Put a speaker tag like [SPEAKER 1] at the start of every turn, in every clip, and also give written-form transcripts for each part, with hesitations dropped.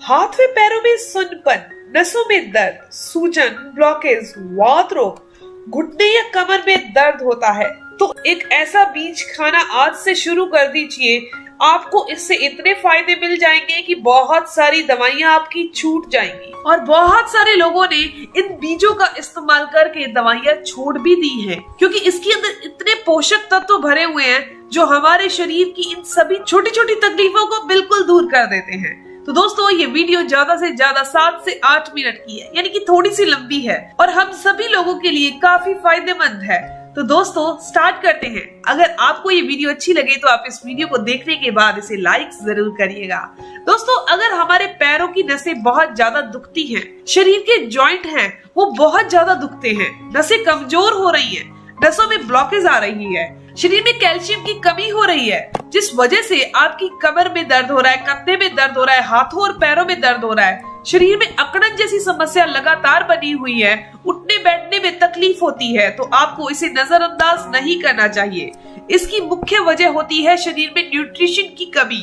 [SPEAKER 1] हाथ में पैरों में सुन्नपन, नसों में दर्द, सूजन, ब्लॉकेज, वात रोग, घुटने या कमर में दर्द होता है तो एक ऐसा बीज खाना आज से शुरू कर दीजिए। आपको इससे इतने फायदे मिल जाएंगे कि बहुत सारी दवाइयां आपकी छूट जाएंगी। और बहुत सारे लोगों ने इन बीजों का इस्तेमाल करके दवाइयां छोड़ भी दी हैं, क्योंकि इसके अंदर इतने पोषक तत्व भरे हुए हैं जो हमारे शरीर की इन सभी छोटी छोटी तकलीफों को बिल्कुल दूर कर देते हैं। तो दोस्तों ये वीडियो ज्यादा से ज्यादा 7 से 8 मिनट की है, यानी कि थोड़ी सी लंबी है और हम सभी लोगों के लिए काफी फायदेमंद है। तो दोस्तों स्टार्ट करते हैं। अगर आपको ये वीडियो अच्छी लगे तो आप इस वीडियो को देखने के बाद इसे लाइक जरूर करिएगा। दोस्तों अगर हमारे पैरों की नसें बहुत ज्यादा दुखती हैं, शरीर के जॉइंट हैं वो बहुत ज्यादा दुखते हैं, नसें कमजोर हो रही हैं, नसों में ब्लॉकेज आ रही है, शरीर में कैल्शियम की कमी हो रही है, जिस वजह से आपकी कमर में दर्द हो रहा है, कंधे में दर्द हो रहा है, हाथों और पैरों में दर्द हो रहा है, शरीर में अकड़न जैसी समस्या लगातार बनी हुई है, उठने बैठने में तकलीफ होती है, तो आपको इसे नजरअंदाज नहीं करना चाहिए। इसकी मुख्य वजह होती है शरीर में न्यूट्रिशन की कमी,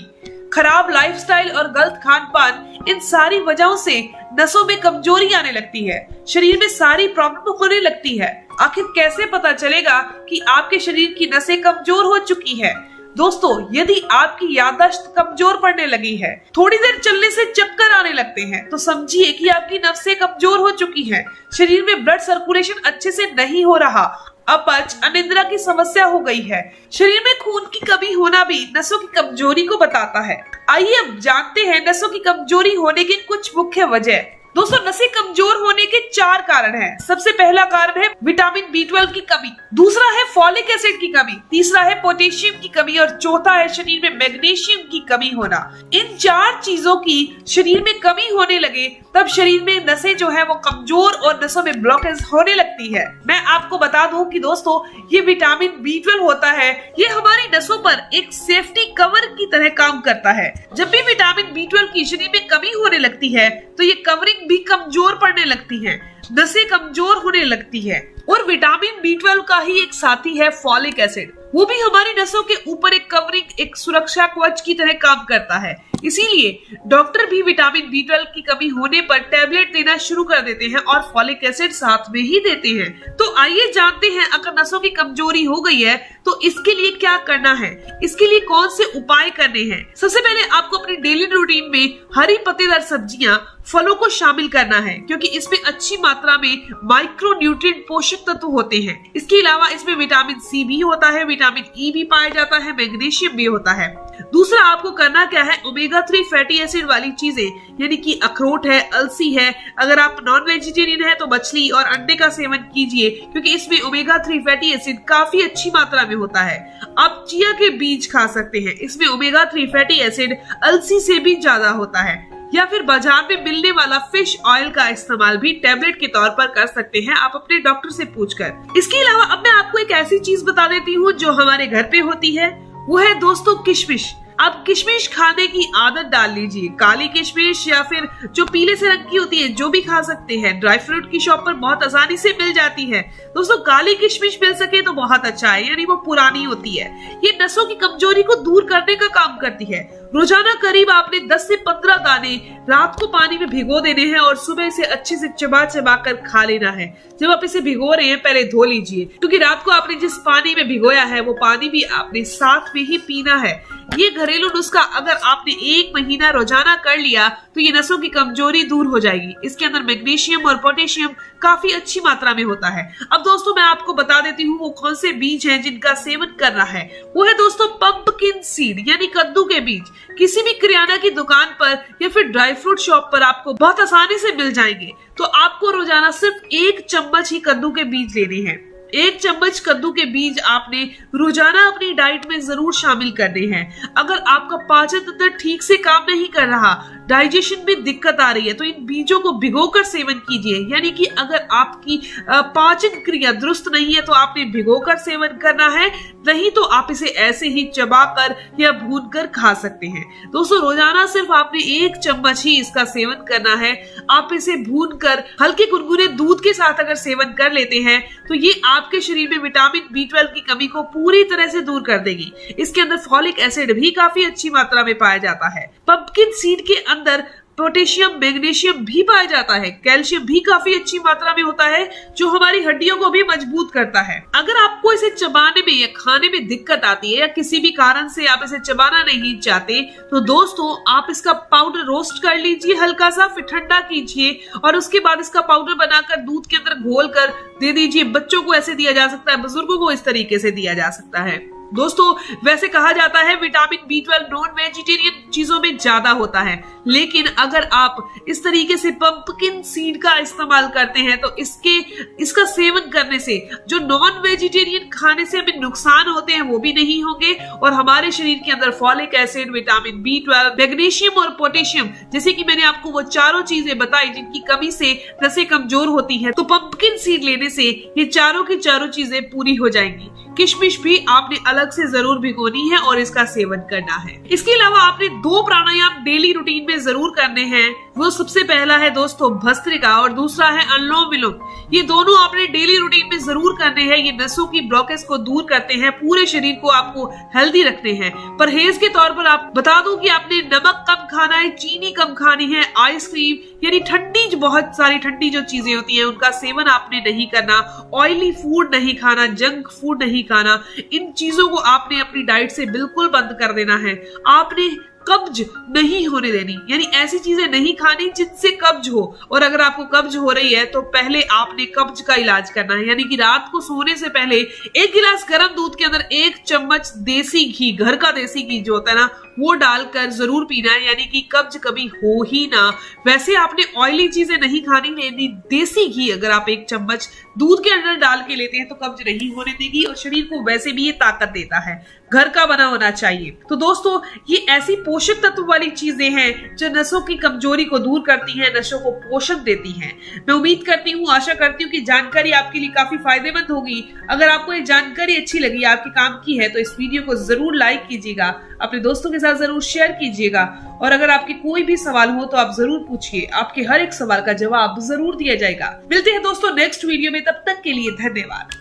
[SPEAKER 1] खराब लाइफस्टाइल और गलत खान पान। इन सारी वजहों से नसों में कमजोरी आने लगती है, शरीर में सारी प्रॉब्लम होने लगती है। आखिर कैसे पता चलेगा कि आपके शरीर की नसें कमजोर हो चुकी है? दोस्तों यदि आपकी याददाश्त कमजोर पड़ने लगी है, थोड़ी देर चलने से चक्कर आने लगते हैं, तो समझिए कि आपकी नसें कमजोर हो चुकी हैं। शरीर में ब्लड सर्कुलेशन अच्छे से नहीं हो रहा, अपच, अनिद्रा की समस्या हो गई है, शरीर में खून की कमी होना भी नसों की कमजोरी को बताता है। आइए अब जानते हैं नसों की कमजोरी होने के कुछ मुख्य वजह। दोस्तों नसें कमजोर होने के 4 कारण हैं। सबसे पहला कारण है विटामिन B12 की कमी, दूसरा है फॉलिक एसिड की कमी, तीसरा है पोटेशियम की कमी और चौथा है शरीर में मैग्नीशियम की कमी होना। इन 4 चीजों की शरीर में कमी होने लगे तब शरीर में नसें जो है वो कमजोर और नसों में ब्लॉकेज होने लगती है। मैं आपको बता दूं कि दोस्तों ये विटामिन B12 होता है, ये हमारी नसों पर एक सेफ्टी कवर की तरह काम करता है। जब भी विटामिन B12 की शरीर में कमी होने लगती है तो ये कवरिंग भी कमजोर पड़ने लगती है, नसें कमजोर होने लगती है। और विटामिन B12 का ही एक साथी है फॉलिक एसिड, वो भी हमारी नसों के ऊपर एक कवरिंग, एक सुरक्षा कवच की तरह काम करता है। इसीलिए डॉक्टर भी विटामिन B12 की कमी होने पर टैबलेट देना शुरू कर देते हैं और फॉलिक एसिड साथ में ही देते हैं। तो आइए जानते हैं अगर नसों की कमजोरी हो गई है तो इसके लिए क्या करना है, इसके लिए कौन से उपाय करने हैं। सबसे पहले आपको अपनी डेली रूटीन में हरी पत्तेदार सब्जियां, फलों को शामिल करना है, क्योंकि इसमें अच्छी मात्रा में माइक्रो न्यूट्रिएंट पोषक तत्व होते हैं। इसके अलावा इसमें विटामिन C भी होता है, विटामिन E भी पाया जाता है, मैग्नीशियम भी होता है। दूसरा आपको करना क्या है, ओमेगा 3 फैटी एसिड वाली चीजें, यानी कि अखरोट है, अलसी है। अगर आप नॉन वेजिटेरियन है तो मछली और अंडे का सेवन कीजिए, क्योंकि इसमें ओमेगा 3 फैटी एसिड काफी अच्छी मात्रा में होता है। आप चिया के बीज खा सकते हैं, इसमें ओमेगा 3 फैटी एसिड अलसी से भी ज्यादा होता है। या फिर बाजार में मिलने वाला फिश ऑयल का इस्तेमाल भी टैबलेट के तौर पर कर सकते हैं, आप अपने डॉक्टर से पूछकर। इसके अलावा अब मैं आपको एक ऐसी चीज बता देती हूँ जो हमारे घर पे होती है, वो है दोस्तों किशमिश। आप किशमिश खाने की आदत डाल लीजिए, काली किशमिश या फिर जो पीले से रंग की होती है, जो भी खा सकते हैं। ड्राई फ्रूट की शॉप पर बहुत आसानी से मिल जाती है। दोस्तों काली किशमिश मिल सके तो बहुत अच्छा है, यानी वो पुरानी होती है। ये नसों की कमजोरी को दूर करने का काम करती है। रोजाना करीब आपने 10 से 15 दाने रात को पानी में भिगो देने हैं और सुबह इसे अच्छे से चबा चबा कर खा लेना है। जब आप इसे भिगो रहे हैं पहले धो लीजिए, क्योंकि रात को आपने जिस पानी में भिगोया है वो पानी भी आपने साथ में ही पीना है। ये घरेलू नुस्खा अगर आपने 1 महीना रोजाना कर लिया तो ये नसों की कमजोरी दूर हो जाएगी। इसके अंदर मैग्नीशियम और पोटेशियम काफी अच्छी मात्रा में होता है। अब दोस्तों मैं आपको बता देती हूँ वो कौन से बीज हैं जिनका सेवन करना है। वो है दोस्तों पंपकिन सीड, यानी कद्दू के बीज। किसी भी किराना की दुकान पर या फिर ड्राई फ्रूट शॉप पर आपको बहुत आसानी से मिल जाएंगे। तो आपको रोजाना सिर्फ 1 चम्मच ही कद्दू के बीज लेने हैं। 1 चम्मच कद्दू के बीज आपने रोजाना अपनी डाइट में जरूर शामिल करने हैं। अगर आपका पाचन तंत्र ठीक से काम नहीं कर रहा, डाइजेशन में दिक्कत आ रही है, तो इन बीजों को भिगोकर सेवन कीजिए। यानी कि अगर आपकी पाचन क्रिया दुरुस्त नहीं है तो आपने भिगोकर सेवन करना है, नहीं तो आप इसे ऐसे ही चबाकर या भूनकर खा सकते हैं। दोस्तों रोजाना सिर्फ आपने 1 चम्मच ही इसका सेवन करना है। आप इसे भूनकर हल्के गुनगुने दूध के साथ अगर सेवन कर लेते हैं तो ये आपके शरीर में विटामिन B12 की कमी को पूरी तरह से दूर कर देगी। इसके अंदर फॉलिक एसिड भी काफी अच्छी मात्रा में पाया जाता है। पंपकिन सीड के अंदर पोटेशियम, मैग्नीशियम भी पाया जाता है। कैल्शियम भी काफी अच्छी मात्रा में होता है जो हमारी हड्डियों को भी मजबूत करता है। अगर आपको इसे चबाने में या खाने में दिक्कत आती है या किसी भी कारण से आप इसे चबाना नहीं चाहते तो दोस्तों आप इसका पाउडर रोस्ट कर लीजिए हल्का सा, फिर ठंडा कीजिए और उसके बाद इसका पाउडर बनाकर दूध के अंदर घोल कर दे दीजिए। बच्चों को ऐसे दिया जा सकता है, बुजुर्गों को इस तरीके से दिया जा सकता है। दोस्तों वैसे कहा जाता है विटामिन B12 नॉन वेजिटेरियन चीजों में ज्यादा होता है, लेकिन अगर आप इस तरीके से पंपकिन सीड का इस्तेमाल करते हैं तो इसका सेवन करने से जो नॉन वेजिटेरियन खाने से हमें नुकसान होते हैं वो भी नहीं होंगे और हमारे शरीर के अंदर folic acid, vitamin B12, magnesium और पोटेशियम जैसे कि मैंने आपको वो चारों चीजें बताई जिनकी कमी से नसें कमजोर होती हैं, तो पंपकिन सीड लेने से ये चारों की चारों चीजें पूरी हो जाएंगी। किशमिश भी आपने अलग से जरूर भिगोनी है और इसका सेवन करना है। इसके अलावा आपने 2 प्राणायाम डेली रूटीन में जरूर करने हैं। वो सबसे पहला है दोस्तों भस्त्रिका और दूसरा है अनुलोम विलोम। ये दोनों आपने डेली रूटीन में जरूर करने हैं। ये नसों की ब्लॉकेज को दूर करते हैं, पूरे शरीर को आपको हेल्दी रखने हैं। परहेज के तौर पर आप बता दूं कि आपने नमक कम खाना है, चीनी कम खानी है, आइसक्रीम यानी ठंडी, बहुत सारी ठंडी जो चीजें होती हैं उनका सेवन आपने नहीं करना, ऑयली फूड नहीं खाना, जंक फूड नहीं खाना। इन चीजों को आपने अपनी डाइट से बिल्कुल बंद कर देना है। आपने कब्ज नहीं होने देनी, यानी ऐसी चीजें नहीं खानी जिनसे कब्ज हो, और अगर आपको कब्ज हो रही है तो पहले आपने कब्ज का इलाज करना है। यानी कि रात को सोने से पहले 1 गिलास गर्म दूध के अंदर 1 चम्मच देसी घी, घर का देसी घी जो होता है ना, वो डालकर जरूर पीना है, यानी कि कब्ज कभी हो ही ना। वैसे आपने ऑयली चीजें नहीं खानी, लेनी देसी घी अगर आप 1 चम्मच दूध के अंदर डाल के लेते हैं तो कब्ज नहीं होने देगी और शरीर को वैसे भी ये ताकत देता है। घर का बना होना चाहिए। तो दोस्तों ये ऐसी पोषक तत्व वाली चीजें हैं जो नसों की कमजोरी को दूर करती हैं, नसों को पोषण देती हैं। मैं उम्मीद करती हूँ, आशा करती हूँ कि जानकारी आपके लिए काफी फायदेमंद होगी। अगर आपको ये जानकारी अच्छी लगी, आपके काम की है, तो इस वीडियो को जरूर लाइक कीजिएगा, अपने दोस्तों के साथ जरूर शेयर कीजिएगा और अगर आपके कोई भी सवाल हो तो आप जरूर पूछिए, आपके हर एक सवाल का जवाब जरूर दिया जाएगा। मिलते हैं दोस्तों नेक्स्ट वीडियो में, तब तक के लिए धन्यवाद।